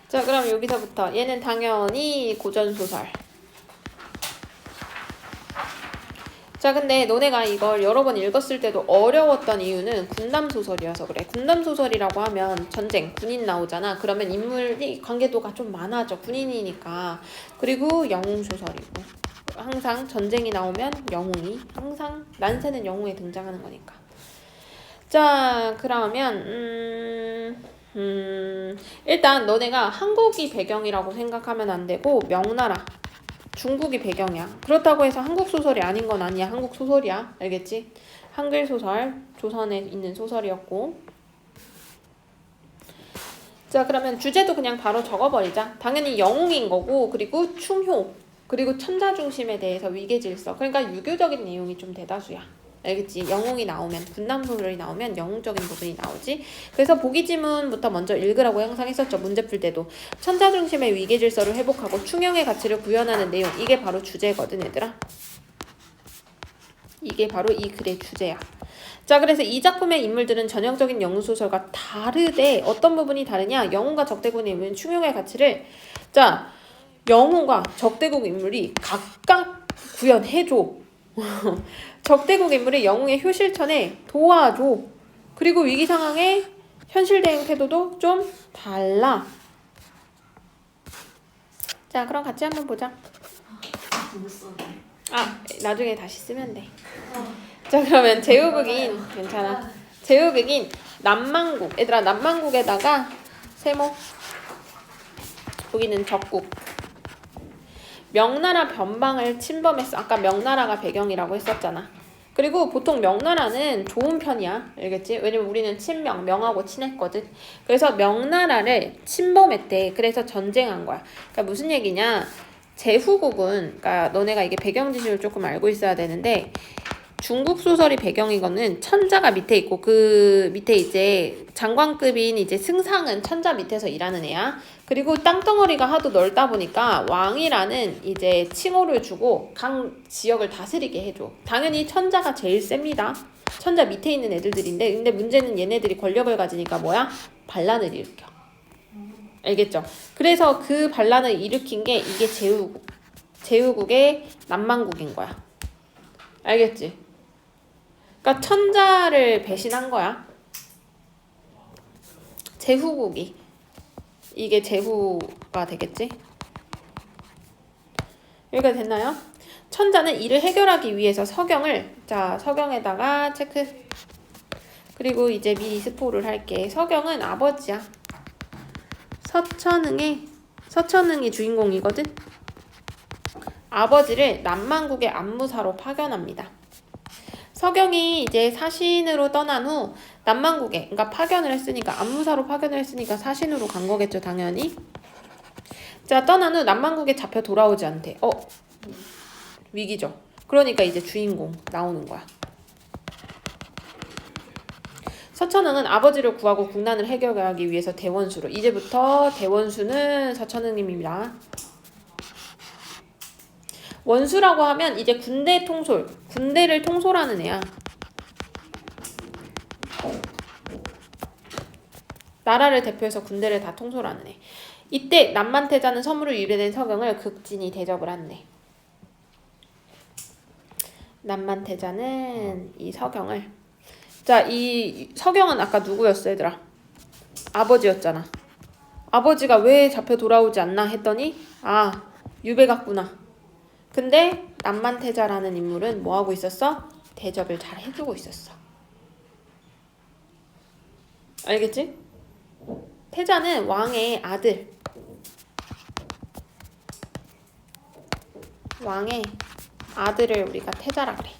자, 그럼 여기서부터 얘는 당연히 고전소설. 자, 근데 너네가 이걸 여러 번 읽었을 때도 어려웠던 이유는 군담소설이어서 그래. 군담소설이라고 하면 전쟁, 군인 나오잖아. 그러면 인물이 관계도가 좀 많아져. 군인이니까. 그리고 영웅소설이고. 항상 전쟁이 나오면 영웅이, 항상 난세는 영웅에 등장하는 거니까. 자, 그러면 일단 너네가 한국이 배경이라고 생각하면 안 되고 명나라, 중국이 배경이야. 그렇다고 해서 한국 소설이 아닌 건 아니야. 한국 소설이야. 알겠지? 한글 소설, 조선에 있는 소설이었고. 자, 그러면 주제도 그냥 바로 적어버리자. 당연히 영웅인 거고, 그리고 충효, 그리고 천자 중심에 대해서 위계질서. 그러니까 유교적인 내용이 좀 대다수야. 알겠지? 영웅이 나오면, 군담소설이 나오면 영웅적인 부분이 나오지. 그래서 보기지문부터 먼저 읽으라고 항상 했었죠. 문제 풀 때도. 천자 중심의 위계질서를 회복하고 충영의 가치를 구현하는 내용. 이게 바로 주제거든, 얘들아. 이게 바로 이 글의 주제야. 자, 그래서 이 작품의 인물들은 전형적인 영웅소설과 다르되 어떤 부분이 다르냐? 영웅과 적대국의 인물은 충용의 가치를, 자, 영웅과 적대국 인물이 각각 구현해줘. 적대국 인물이 영웅의 효실천에 도와줘. 그리고 위기 상황에 현실 대응 태도도 좀 달라. 자, 그럼 같이 한번 보자. 나중에 다시 쓰면 돼. 자, 그러면 제후국인, 괜찮아. 제후국인 남망국. 얘들아, 남망국에다가 세모. 여기는 적국. 명나라 변방을 침범했어. 아까 명나라가 배경이라고 했었잖아. 그리고 보통 명나라는 좋은 편이야. 알겠지? 왜냐면 우리는 친명, 명하고 친했거든. 그래서 명나라를 침범했대. 그래서 전쟁한 거야. 그러니까 무슨 얘기냐? 제후국은, 그러니까 너네가 이게 배경 지식을 조금 알고 있어야 되는데, 중국 소설이 배경이거는 천자가 밑에 있고 그 밑에 이제 장관급인 이제 승상은 천자 밑에서 일하는 애야. 그리고 땅덩어리가 하도 넓다 보니까 왕이라는 이제 칭호를 주고 각 지역을 다스리게 해줘. 당연히 천자가 제일 셉니다. 천자 밑에 있는 애들인데, 근데 문제는 얘네들이 권력을 가지니까 뭐야? 반란을 일으켜. 알겠죠? 그래서 그 반란을 일으킨 게 이게 제후국. 제후국의 남망국인 거야. 알겠지? 그러니까 천자를 배신한 거야. 제후국이. 이게 제후가 되겠지? 여기가 됐나요? 천자는 이를 해결하기 위해서 서경을, 자, 서경에다가 체크. 그리고 이제 미리 스포를 할게. 서경은 아버지야. 서천응이 주인공이거든? 아버지를 남망국의 안무사로 파견합니다. 서경이 이제 사신으로 떠난 후 남망국에, 그러니까 파견을 했으니까, 안무사로 파견을 했으니까 사신으로 간 거겠죠, 당연히. 자, 떠난 후 남망국에 잡혀 돌아오지 않대. 위기죠. 그러니까 이제 주인공 나오는 거야. 서천응은 아버지를 구하고 국난을 해결하기 위해서 대원수로. 이제부터 대원수는 서천응님입니다. 원수라고 하면 이제 군대 통솔, 군대를 통솔하는 애야. 나라를 대표해서 군대를 다 통솔하는 애. 이때 남만태자는 섬으로 유래된 서경을 극진히 대접을 한대. 남만태자는 이 서경을, 자, 이 서경은 아까 누구였어, 얘들아? 아버지였잖아. 아버지가 왜 잡혀 돌아오지 않나 했더니 유배 갔구나. 근데 남만태자라는 인물은 뭐하고 있었어? 대접을 잘 해주고 있었어. 알겠지? 태자는 왕의 아들. 왕의 아들을 우리가 태자라 그래.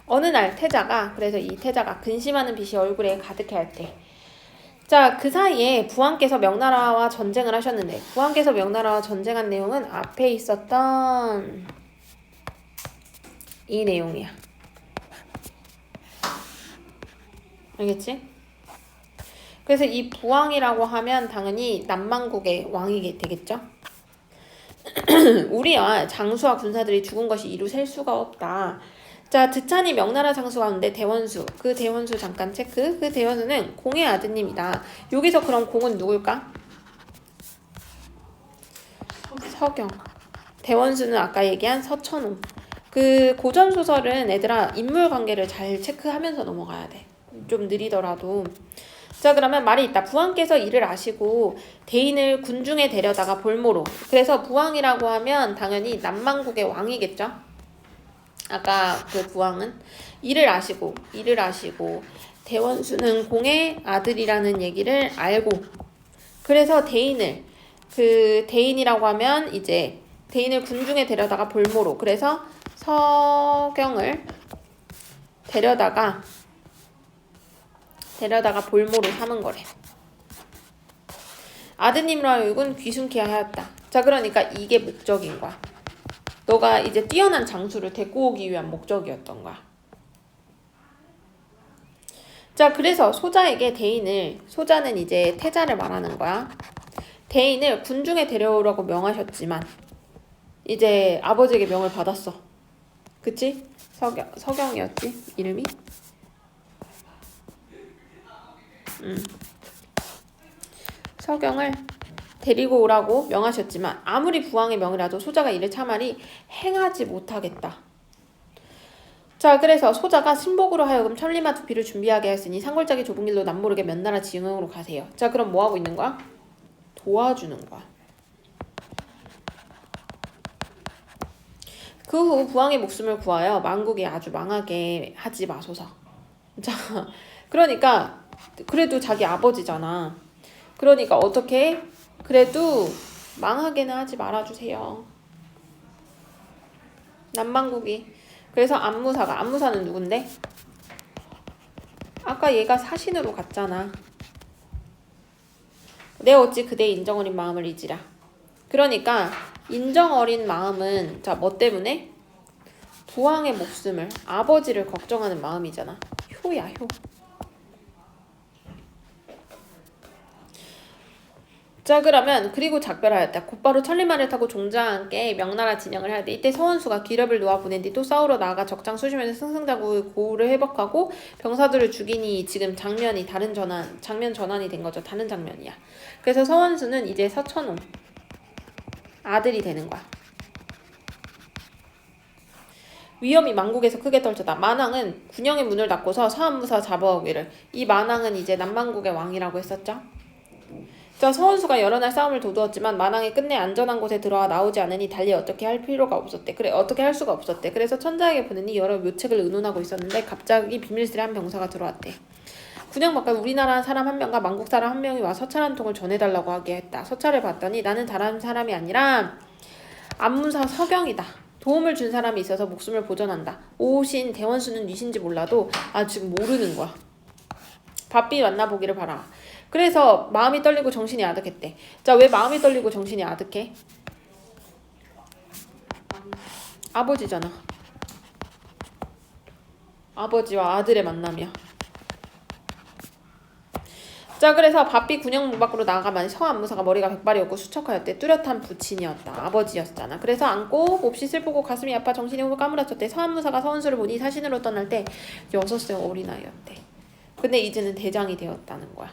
어느 날 태자가, 그래서 이 태자가 근심하는 빛이 얼굴에 가득해 할 때, 자, 그 사이에 부왕께서 명나라와 전쟁을 하셨는데, 부왕께서 명나라와 전쟁한 내용은 앞에 있었던 이 내용이야. 알겠지? 그래서 이 부왕이라고 하면 당연히 남망국의 왕이 되겠죠? 우리와 장수와 군사들이 죽은 것이 이루 셀 수가 없다. 자, 드찬이 명나라 장수 가운데 대원수. 그 대원수 잠깐 체크. 그 대원수는 공의 아드님이다. 여기서 그럼 공은 누굴까? 서경. 대원수는 아까 얘기한 서천후. 그 고전소설은 얘들아 인물 관계를 잘 체크하면서 넘어가야 돼. 좀 느리더라도. 자, 그러면 말이 있다. 부왕께서 이를 아시고 대인을 군중에 데려다가 볼모로. 그래서 부왕이라고 하면 당연히 남망국의 왕이겠죠. 아까 그 부왕은 이를 아시고 대원수는 공의 아들이라는 얘기를 알고, 그래서 대인을, 그 대인이라고 하면 이제 대인을 군중에 데려다가 볼모로. 그래서 서경을 데려다가 볼모로 삼은 거래. 아드님으로 하여금 귀순케 하였다. 자, 그러니까 이게 목적인 거야. 너가 이제 뛰어난 장수를 데리고 오기 위한 목적이었던 거야. 자, 그래서 소자에게 소자는 이제 태자를 말하는 거야. 대인을 군중에 데려오라고 명하셨지만 이제 아버지에게 명을 받았어. 그치? 서경이었지? 이름이? 서경을 데리고 오라고 명하셨지만 아무리 부왕의 명이라도 소자가 이를 참아리 행하지 못하겠다. 자, 그래서 소자가 신복으로 하여금 천리마 두피를 준비하게 하였으니 산골짜기 좁은 길로 남모르게 면나라 지형으로 가세요. 자, 그럼 뭐 하고 있는 거야? 도와주는 거야. 그 후 부왕의 목숨을 구하여 만국이 아주 망하게 하지 마소서. 자, 그러니까 그래도 자기 아버지잖아. 그러니까 어떻게? 그래도 망하게는 하지 말아주세요. 남망국이. 그래서 안무사는 누군데? 아까 얘가 사신으로 갔잖아. 내 어찌 그대의 인정 어린 마음을 잊으랴. 그러니까 인정 어린 마음은 자, 뭐 때문에? 부왕의 목숨을, 아버지를 걱정하는 마음이잖아. 효야, 효. 자, 그러면 그리고 작별하였다. 곧바로 천리마를 타고 종자와 함께 명나라 진영을 하되 이때 서원수가 기렵을 놓아 보낸 뒤 또 싸우러 나아가 적장 수심에서 승승장구의 고우를 회복하고 병사들을 죽이니 지금 장면 전환이 된 거죠. 다른 장면이야. 그래서 서원수는 이제 서천후 아들이 되는 거야. 위험이 만국에서 크게 떨쳤다. 만왕은 군영의 문을 닫고서 서안무사 잡아오기를. 이 만왕은 이제 남만국의 왕이라고 했었죠. 자, 서원수가 여러 날 싸움을 도두었지만 만왕이 끝내 안전한 곳에 들어와 나오지 않으니 달리 어떻게 할 필요가 없었대. 어떻게 할 수가 없었대. 그래서 천자에게 보내니 여러 묘책을 의논하고 있었는데 갑자기 비밀스레 한 병사가 들어왔대. 군영 밖에 우리나라 사람 한 명과 만국 사람 한 명이 와 서찰 한 통을 전해달라고 하게 했다. 서찰을 봤더니 나는 다른 사람이 아니라 안무사 서경이다. 도움을 준 사람이 있어서 목숨을 보전한다. 오신 대원수는 뉘신지 몰라도 지금 모르는 거야. 바삐 만나보기를 바라. 그래서 마음이 떨리고 정신이 아득했대. 자, 왜 마음이 떨리고 정신이 아득해? 아버지잖아. 아버지와 아들의 만남이야. 자, 그래서 바삐 군영 밖으로 나가만 서안무사가 머리가 백발이었고 수척하였대. 뚜렷한 부친이었다. 아버지였잖아. 그래서 안고 몹시 슬프고 가슴이 아파 정신이 훅 까무라쳤대. 서안무사가 서원수를 보니 사신으로 떠날 때 6살 어린아이였대. 근데 이제는 대장이 되었다는 거야.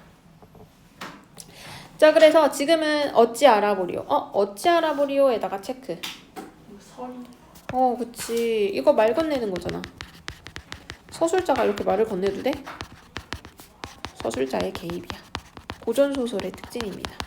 자, 그래서 지금은 어찌 알아보리오? 어찌 알아보리오에다가 체크. 그치. 이거 말 건네는 거잖아. 서술자가 이렇게 말을 건네도 돼? 서술자의 개입이야. 고전소설의 특징입니다.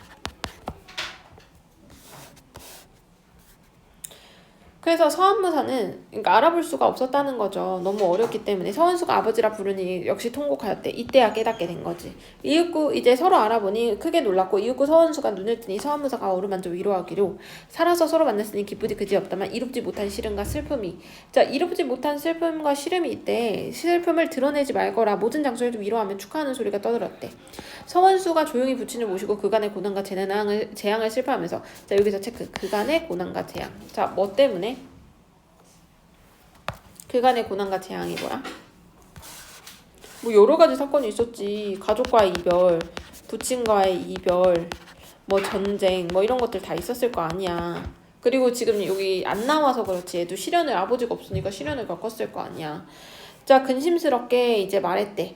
그래서 서안무사는 그러니까 알아볼 수가 없었다는 거죠. 너무 어렵기 때문에. 서원수가 아버지라 부르니 역시 통곡하였대. 이때야 깨닫게 된 거지. 이윽고 이제 서로 알아보니 크게 놀랐고 이윽고 서원수가 눈을 뜨니 서안무사가 어루만져 위로하기로 살아서 서로 만났으니 기쁘디 그지없다만 이롭지 못한 시름과 슬픔이. 자, 이롭지 못한 슬픔과 시름이 있대. 슬픔을 드러내지 말거라. 모든 장소에도 위로하며 축하하는 소리가 떠들었대. 서원수가 조용히 부친을 모시고 그간의 고난과 재앙을 슬퍼하면서. 자, 여기서 체크. 그간의 고난과 재앙. 자, 뭐 때문에? 그간의 고난과 재앙이 뭐야? 뭐 여러 가지 사건이 있었지. 가족과의 이별, 부친과의 이별, 뭐 전쟁, 뭐 이런 것들 다 있었을 거 아니야. 그리고 지금 여기 안 나와서 그렇지 얘도 시련을 아버지가 없으니까 시련을 겪었을 거 아니야. 자, 근심스럽게 이제 말했대.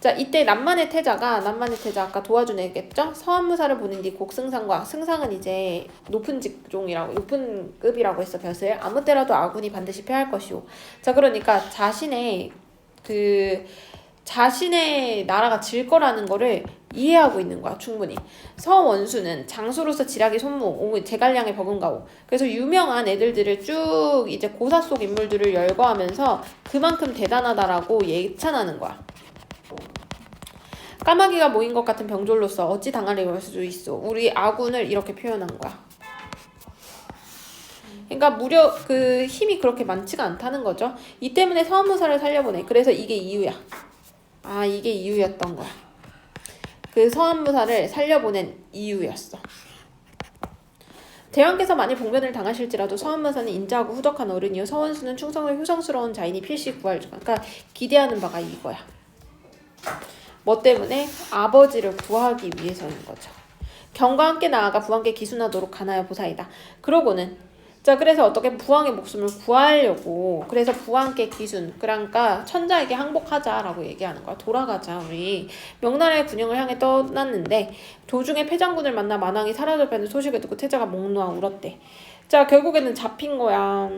자, 이때 남만의 태자가 아까 도와준 애겠죠? 서한무사를 보는 뒤 곡승상과 승상은 이제 높은 직종이라고 높은 급이라고 했어. 벼슬 아무 때라도 아군이 반드시 패할 것이오. 자, 그러니까 자신의 나라가 질 거라는 거를 이해하고 있는 거야, 충분히. 서원수는 장수로서 지략이 손무, 제갈량의 버금가오. 그래서 유명한 애들들을 쭉 이제 고사 속 인물들을 열거하면서 그만큼 대단하다라고 예찬하는 거야. 까마귀가 모인 것 같은 병졸로서 어찌 당하리 할 수도 있어. 우리 아군을 이렇게 표현한 거야. 그러니까 무려 그 힘이 그렇게 많지가 않다는 거죠. 이 때문에 서한무사를 살려보내. 그래서 이게 이유야. 아, 이게 이유였던 거야. 그 서한무사를 살려보낸 이유였어. 대왕께서 만일 봉변을 당하실지라도 서한무사는 인자하고 후덕한 어른이요 서원수는 충성을 효성스러운 자이니 필시 구할 줄. 그러니까 기대하는 바가 이거야. 뭐 때문에? 아버지를 구하기 위해서인 거죠. 경과 함께 나아가 부왕께 기순하도록 가나요 보사이다. 그러고는 자, 그래서 어떻게 부왕의 목숨을 구하려고 그래서 부왕께 기순 그러니까 천자에게 항복하자라고 얘기하는 거야. 돌아가자 우리. 명나라의 군영을 향해 떠났는데 도중에 패장군을 만나 만왕이 사라졌다는 소식을 듣고 태자가 목 놓아 울었대. 자, 결국에는 잡힌 거야.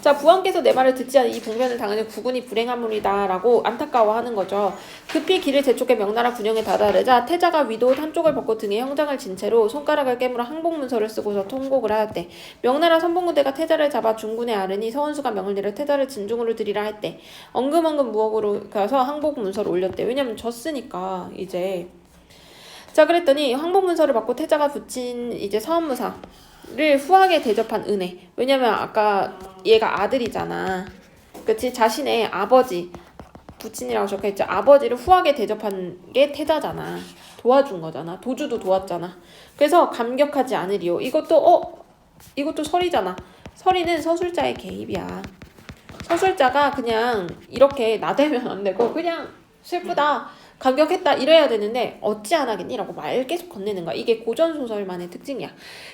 자, 부왕께서 내 말을 듣지 않은 이 봉변을 당하는 국군이 불행하물이다 라고 안타까워하는 거죠. 급히 길을 재촉해 명나라 군영에 다다르자 태자가 위옷 한쪽을 벗고 등에 형장을 진 채로 손가락을 깨물어 항복문서를 쓰고서 통곡을 하였대. 명나라 선봉부대가 태자를 잡아 중군에 아르니 서원수가 명을 내려 태자를 진중으로 드리라 했대. 엉금엉금 무역으로 가서 항복문서를 올렸대. 왜냐면 졌으니까 이제. 자, 그랬더니 항복문서를 받고 태자가 붙인 이제 서한무사를 후하게 대접한 은혜. 왜냐면 아까 얘가 아들이잖아. 그치? 자신의 아버지 부친이라고 적혀있죠. 아버지를 후하게 대접한 게 태자잖아. 도와준 거잖아. 도주도 도왔잖아. 그래서 감격하지 않으리요. 이것도 설이잖아. 설이는 서술자의 개입이야. 서술자가 그냥 이렇게 나대면 안 되고 그냥 슬프다 감격했다 이래야 되는데 어찌 안 하겠니? 라고 말 계속 건네는 거야. 이게 고전소설만의 특징이야.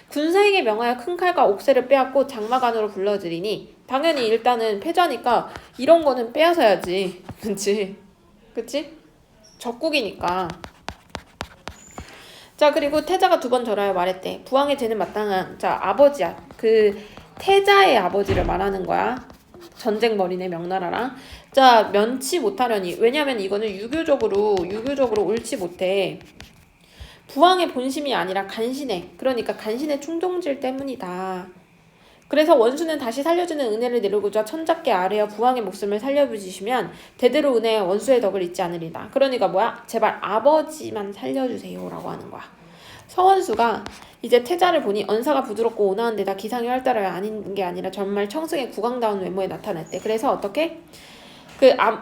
군사에게 명하여 큰 칼과 옥새를 빼앗고 장막안으로 불러들이니 당연히 일단은 패자니까 이런 거는 빼앗아야지. 그치? 적국이니까. 자, 그리고 태자가 두 번 절하여 말했대. 부왕의 죄는 마땅한 자 아버지야. 그 태자의 아버지를 말하는 거야. 전쟁벌이네 명나라랑. 자, 면치 못하려니. 왜냐면 이거는 유교적으로 옳지 못해. 부왕의 본심이 아니라 간신해. 그러니까 간신의 충동질 때문이다. 그래서 원수는 다시 살려주는 은혜를 내리고자 천자께 아뢰어 부왕의 목숨을 살려주시면 대대로 은혜와 원수의 덕을 잊지 않으리다. 그러니까 뭐야? 제발 아버지만 살려주세요 라고 하는 거야. 서원수가 이제 태자를 보니 언사가 부드럽고 온화한 데다 기상이 활달하여 아닌 게 아니라 정말 청승의 국왕다운 외모에 나타났대. 그래서 어떻게?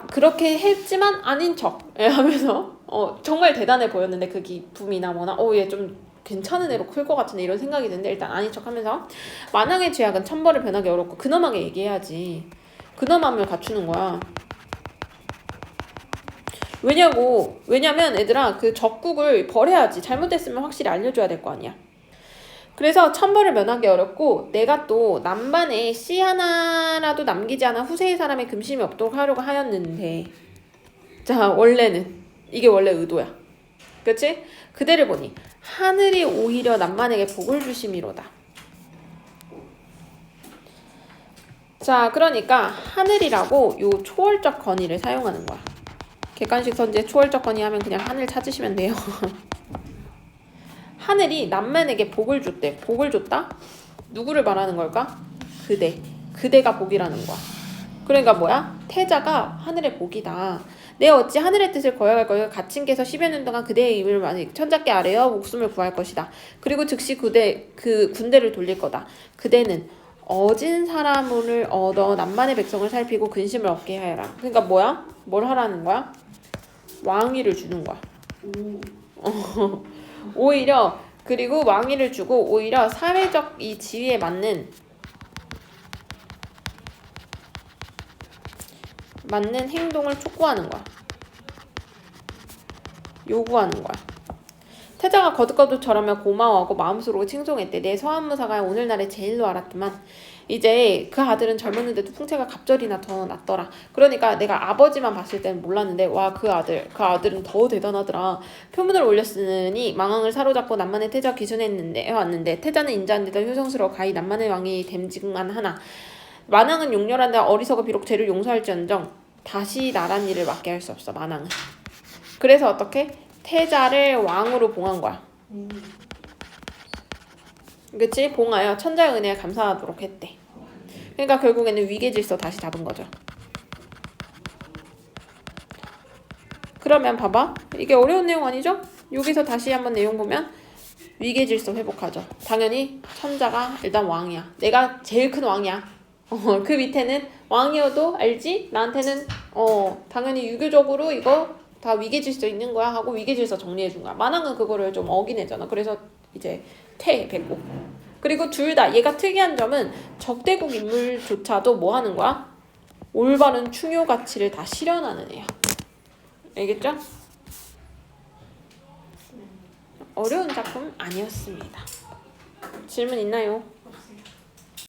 그렇게 했지만 아닌 척 하면서 정말 대단해 보였는데 그 기품이나 뭐나 얘 좀 괜찮은 애로 클 것 같은데 이런 생각이 드는데 일단 아닌 척 하면서 만왕의 죄악은 천벌을 변하기 어렵고 근엄하게 얘기해야지. 근엄함을 갖추는 거야. 왜냐면 얘들아 그 적국을 벌해야지. 잘못됐으면 확실히 알려줘야 될 거 아니야. 그래서 천벌을 면하기 어렵고 내가 또 남반에 씨 하나라도 남기지 않아 후세의 사람의 금심이 없도록 하려고 하였는데 자 원래는 이게 원래 의도야. 그치? 그대를 보니 하늘이 오히려 남반에게 복을 주심이로다. 자, 그러니까 하늘이라고 요 초월적 건의를 사용하는 거야. 객관식 선지에 초월적 건의 하면 그냥 하늘 찾으시면 돼요. 하늘이 남만에게 복을 줬대. 복을 줬다? 누구를 말하는 걸까? 그대가 복이라는 거야. 그러니까 뭐야? 태자가 하늘의 복이다. 내 어찌 하늘의 뜻을 거역할 거요. 가친께서 10여 년 동안 그대의 입을 많이 천잡게 아래어 목숨을 구할 것이다. 그리고 즉시 그 군대를 돌릴 거다. 그대는 어진 사람을 얻어 남만의 백성을 살피고 근심을 얻게 하여라. 그러니까 뭐야? 뭘 하라는 거야? 왕위를 주는 거야. 오히려 그리고 왕위를 주고 오히려 사회적 이 지위에 맞는 행동을 촉구하는 거야. 요구하는 거야. 태자가 거듭거듭 절하며 고마워하고 마음속으로 칭송했대. 내 서한무사가 오늘날에 제일로 알았더만. 이제 그 아들은 젊었는데도 풍채가 갑절이나 더 낫더라. 그러니까 내가 아버지만 봤을 때는 몰랐는데 와 그 아들은 더 대단하더라. 표문을 올렸으니 망왕을 사로잡고 남만의 태자 귀순했는데 왔는데 태자는 인자한 데다 효성스러워 가히 남만의 왕이 됨직만 하나 만왕은 용렬한데 어리석어 비록 죄를 용서할지언정 다시 나란 일을 맡게 할 수 없어. 만왕은. 그래서 어떻게? 태자를 왕으로 봉한 거야. 그치? 봉하여 천자의 은혜에 감사하도록 했대. 그러니까 결국에는 위계질서 다시 잡은 거죠. 그러면 봐봐. 이게 어려운 내용 아니죠? 여기서 다시 한번 내용 보면 위계질서 회복하죠. 당연히 천자가 일단 왕이야. 내가 제일 큰 왕이야. 그 밑에는 왕이어도 알지? 나한테는 당연히 유교적으로 이거 다 위계질서 있는 거야 하고 위계질서 정리해 준 거야. 만왕은 그거를 좀 어기내잖아. 그래서 이제 퇴했고. 그리고 둘 다 얘가 특이한 점은 적대국 인물조차도 뭐 하는 거야? 올바른 충효 가치를 다 실현하는 애야. 알겠죠? 어려운 작품 아니었습니다. 질문 있나요?